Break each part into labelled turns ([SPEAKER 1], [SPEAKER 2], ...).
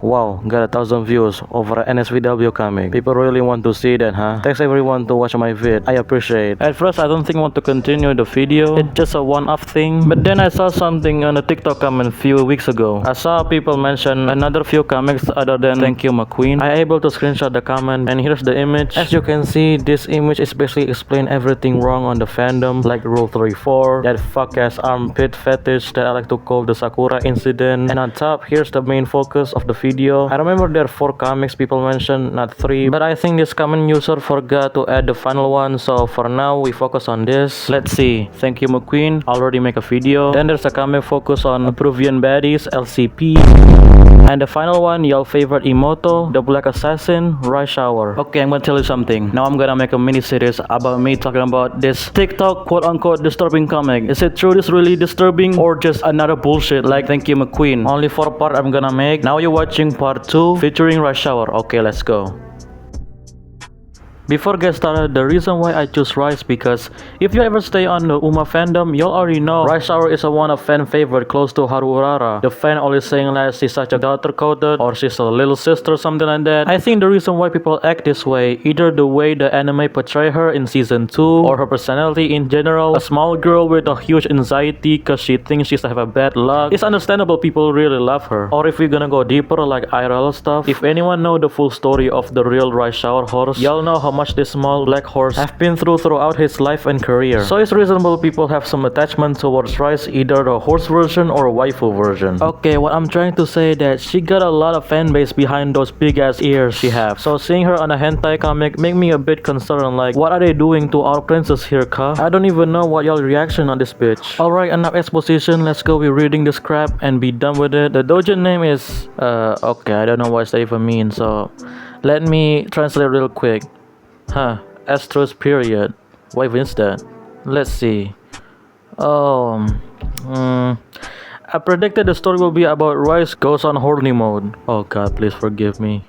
[SPEAKER 1] Wow, got 1,000 views over NSFW comic. People really want to see that, huh? Thanks everyone to watch my vid. I appreciate. At first, I don't think I want to continue the video. It's just a one-off thing. But then I saw something on the TikTok comment few weeks ago. I saw people mention another few comics other than 𝕶.𝕾. I able to screenshot the comment, and here's the image. As you can see, this image is basically explain everything wrong on the fandom, like Rule 34, that fuck-ass armpit fetish that I like to call the Sakura incident. And on top, here's the main focus of the video. I remember there are 4 comics people mentioned, not 3, but I think this common user forgot to add the final one, so for now we focus on this. Let's see, 𝕶.𝕾 already make a video. Then there's a comic focus on Peruvian baddies, LCP. And the final one, your favorite Imoto, the Black Assassin, Rice Shower. Okay, I'm gonna tell you something. Now I'm gonna make a mini series about me talking about this TikTok quote-unquote disturbing comic. Is it true this really disturbing, or just another bullshit like 𝕶.𝕾? Only 4 part I'm gonna make. Now you're watching part 2 featuring Rice Shower. Okay, let's go. Before get started, the reason why I choose Rice because if you ever stay on the Uma fandom, you'll already know Rice Shower is a one of fan favorite close to Haru Urara. The fan always saying like she's such a daughter coded or she's a little sister, something like that. I think the reason why people act this way, either the way the anime portray her in season 2 or her personality in general, a small girl with a huge anxiety cause she thinks she's have a bad luck. It's understandable people really love her. Or if we're gonna go deeper like IRL stuff, if anyone know the full story of the real Rice Shower horse, y'all know how much this small black horse have been throughout his life and career. So it's reasonable people have some attachment towards Rice, either the horse version or waifu version. Okay, what I'm trying to say that she got a lot of fan base behind those big ass ears she have. So seeing her on a hentai comic make me a bit concerned, like what are they doing to our princess here, ka? I don't even know what y'all reaction on this bitch. Alright, enough exposition, let's go be reading this crap and be done with it. The dojo name is okay, I don't know what that even means, so let me translate real quick. Astros period. Why is that? Let's see. I predicted the story will be about Rice goes on horny mode. Oh god, please forgive me.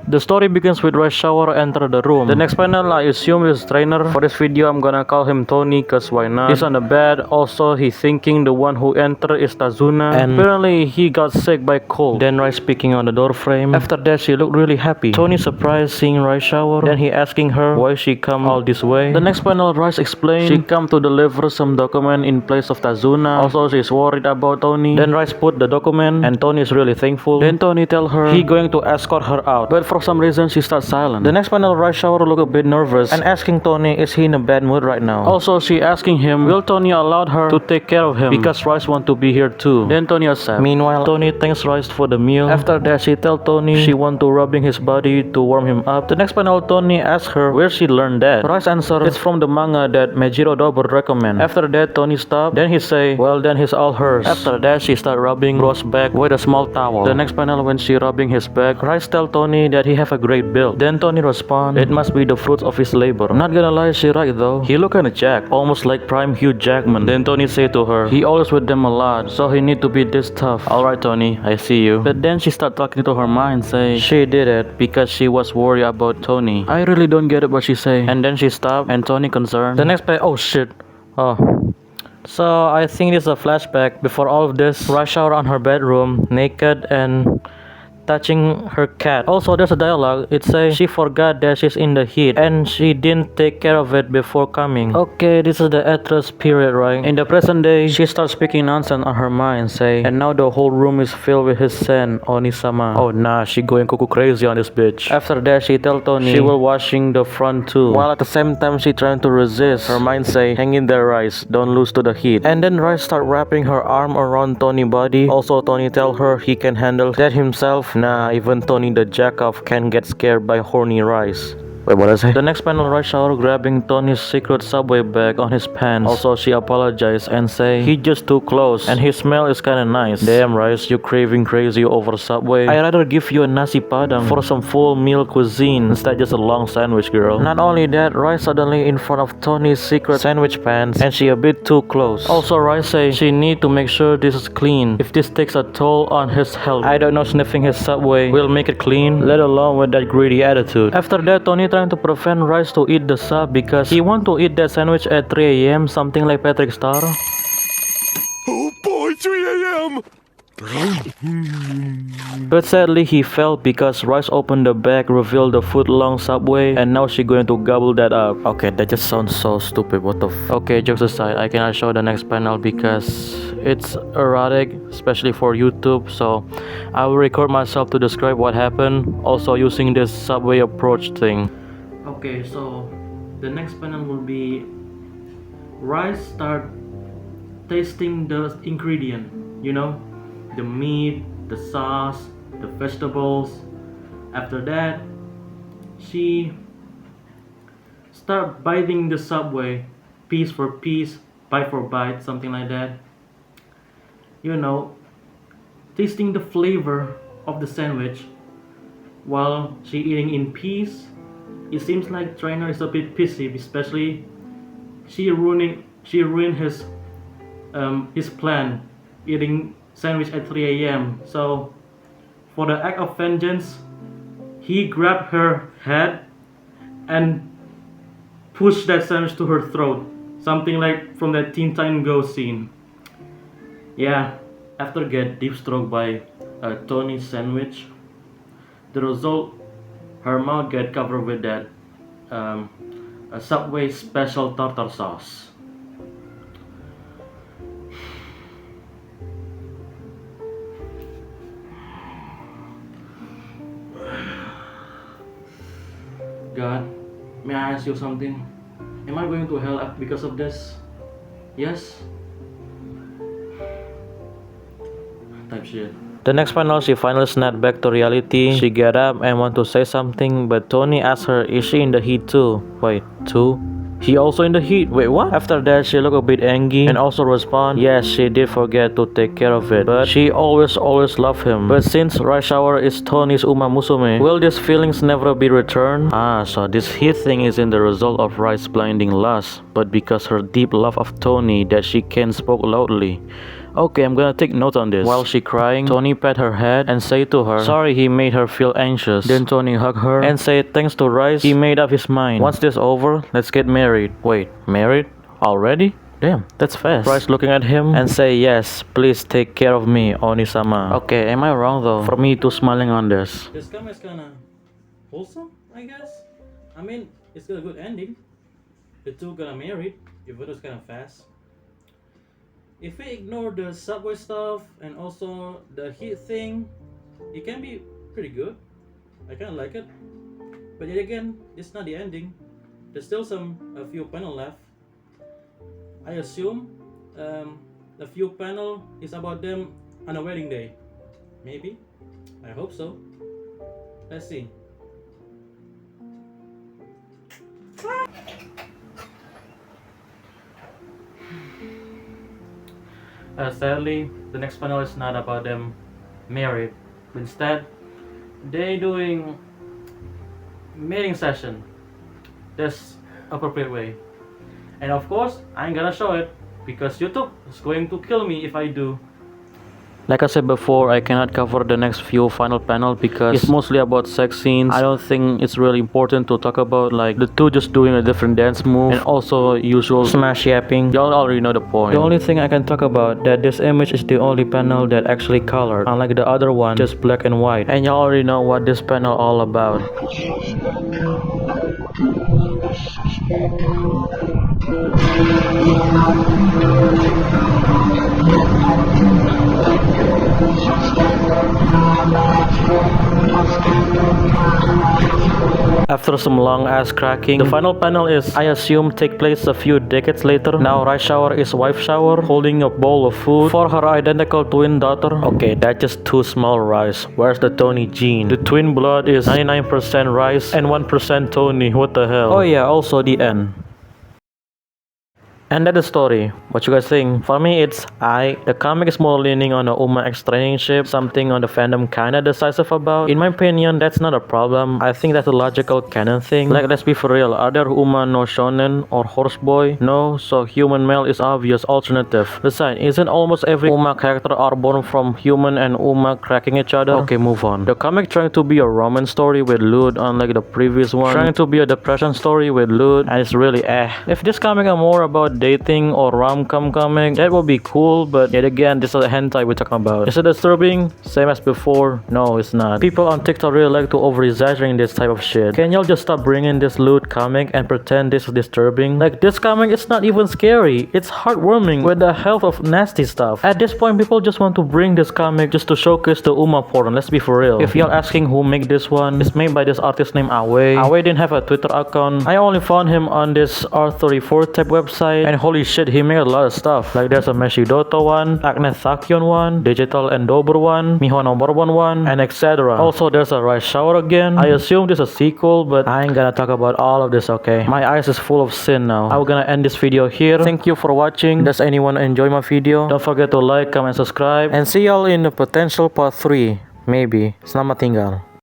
[SPEAKER 1] The story begins with Rice Shower enter the room. The next panel I assume is trainer. For this video I'm gonna call him Tony cause why not. He's on the bed. Also he thinking the one who enter is Tazuna. And apparently he got sick by cold. Then Rice speaking on the door frame. After that she looked really happy. Tony surprised seeing Rice Shower. Then he asking her why she come all this way. The next panel Rice explained she come to deliver some document in place of Tazuna. Also she's worried about Tony. Then Rice put the document and Tony is really thankful. Then Tony tell her he going to escort her out. But for some reason she starts silent. The next panel Rice Shower look a bit nervous and asking Tony is he in a bad mood right now. Also she asking him will Tony allow her to take care of him because Rice want to be here too. Then Tony accept. Meanwhile Tony thanks Rice for the meal. After that she tell Tony she want to rubbing his body to warm him up. The next panel Tony asks her where she learned that. Rice answer it's from the manga that Meijiro Double recommend. After that Tony stop. Then he say well then he's all hers. After that she start rubbing Rose's back with a small towel. The next panel when she rubbing his back, Rice tell Tony that he have a great build. Then Tony respond it must be the fruits of his labor. Not gonna lie, she right though. He look kinda jacked, almost like prime Hugh Jackman. Then Tony say to her he always with them a lot, so he need to be this tough. Alright Tony, I see you. But then she start talking to her mind, say she did it because she was worried about Tony. I really don't get it what she say. And then she stop and Tony concerned. The next page, oh shit. So I think this is a flashback. Before all of this, Rice Shower on her bedroom, naked and touching her cat. Also there's a dialogue. It says she forgot that she's in the heat and she didn't take care of it before coming. Okay, this is the actress period, right? In the present day she starts speaking nonsense on her mind, say and now the whole room is filled with his scent, Onisama. Oh nah, she going cuckoo crazy on this bitch. After that she tell Tony she will washing the front too, while at the same time she trying to resist. Her mind say hang in there Rice, don't lose to the heat. And then Rice start wrapping her arm around Tony's body. Also Tony tell her he can handle that himself. Nah, even Tony the jack-off can get scared by horny Rice. Wait, what is it? The next panel, Rice Shower grabbing Tony's secret subway bag on his pants. Also, she apologized and say he just too close and his smell is kinda nice. Damn, Rice, you craving crazy over Subway? I'd rather give you a nasi padang for some full meal cuisine instead just a long sandwich, girl. Not only that, Rice suddenly in front of Tony's secret sandwich pants and she a bit too close. Also, Rice say she need to make sure this is clean. If this takes a toll on his health, I don't know sniffing his Subway will make it clean, let alone with that greedy attitude. After that, Tony trying to prevent Rice to eat the sub because he want to eat that sandwich at 3 AM, something like Patrick Star.
[SPEAKER 2] Oh boy, 3 AM!
[SPEAKER 1] But sadly he failed because Rice opened the bag, revealed the foot-long subway, and now she's going to gobble that up. Okay, that just sounds so stupid, what the f— Okay, jokes aside, I cannot show the next panel because it's erotic, especially for YouTube, so I will record myself to describe what happened, also using this subway approach thing. Okay, so the next panel will be Rice start tasting the ingredient, you know, the meat, the sauce, the vegetables. After that, she start biting the subway piece for piece, bite for bite, something like that, you know, tasting the flavor of the sandwich while she eating in peace. It seems like trainer is a bit pissy, especially she ruined his plan, eating sandwich at 3 a.m. So for the act of vengeance, he grabbed her head and pushed that sandwich to her throat, something like from that Teen Titans Go scene. Yeah, after get deep stroke by Tony's sandwich, the result, her mouth get covered with that a Subway special tartar sauce. God, may I ask you something? Am I going to hell because of this? Yes? Type shit. The next panel, she finally snapped back to reality. She get up and want to say something, but Tony asks her, is she in the heat too? Wait, too? He also in the heat? Wait, what? After that, she look a bit angry and also respond, yes, she did forget to take care of it, but she always love him. But since Rush Hour is Tony's Musume, will these feelings never be returned? Ah, so this heat thing isn't the result of Rice's blinding lust, but because her deep love of Tony that she can't spoke loudly. Okay, I'm gonna take note on this. While she crying, Tony pat her head and say to her, sorry he made her feel anxious. Then Tony hug her and say thanks to Rice, he made up his mind. Once this over, let's get married. Wait, married? Already? Damn, that's fast. Rice looking at him and say, yes, please take care of me, Oni-sama. Okay, am I wrong though for me to smiling on this? This game is kinda wholesome, I guess. I mean, it's got a good ending. The two got married, even though it's kinda fast. If we ignore the subway stuff and also the heat thing, it can be pretty good. I kinda like it. But yet again, it's not the ending. There's still a few panels left. I assume a few panels is about them on a wedding day. Maybe. I hope so. Let's see. Sadly, the next panel is not about them married. Instead, they doing mating session. That's appropriate way. And of course, I ain't gonna show it because YouTube is going to kill me if I do. Like I said before, I cannot cover the next few final panel because it's mostly about sex scenes. I don't think it's really important to talk about like the two just doing a different dance move and also usual smash yapping. Y'all already know the point. The only thing I can talk about that this image is the only panel that actually colored, unlike the other one just black and white. And y'all already know what this panel all about. After some long ass cracking, the final panel is, I assume, take place a few decades later. Now Rice Shower is wife shower, holding a bowl of food for her identical twin daughter. Okay, that's just too small Rice. Where's the Tony gene? The twin blood is 99% Rice and 1% Tony. What the hell? Oh yeah, also the end. And that's the story. What you guys think? For me, it's the comic is more leaning on the Uma X traineeship, something on the fandom kinda decisive about. In my opinion, that's not a problem. I think that's a logical canon thing. Like, let's be for real, are there Uma no shonen or horse boy? No, so human male is obvious alternative. Besides, isn't almost every Uma character are born from human and Uma cracking each other? Okay, move on. The comic trying to be a romance story with Lud, unlike the previous one. Trying to be a depression story with Lud, and it's really If this comic are more about dating or rom-com comic, that would be cool, but yet again, this is a hentai we're talking about. Is it disturbing? Same as before? No, it's not. People on TikTok really like to over-exaggerate this type of shit. Can y'all just stop bringing this lewd comic and pretend this is disturbing? Like, this comic is not even scary. It's heartwarming with the health of nasty stuff. At this point, people just want to bring this comic just to showcase the Uma porn. Let's be for real. If y'all asking who made this one, it's made by this artist named 𝕄. 𝕄 didn't have a Twitter account. I only found him on this R34 type website, and holy shit, he made a lot of stuff. Like, there's a Meshidoto one, Agnes Sakyon one, Digital Endober one, Miho Nomorobon one, and etc. Also, there's a Rise Shower again. I assume this is a sequel, but I ain't gonna talk about all of this, okay? My eyes is full of sin now. I'm gonna end this video here. Thank you for watching. Does anyone enjoy my video? Don't forget to like, comment, subscribe, and see y'all in the potential part 3. Maybe. Selamat tinggal.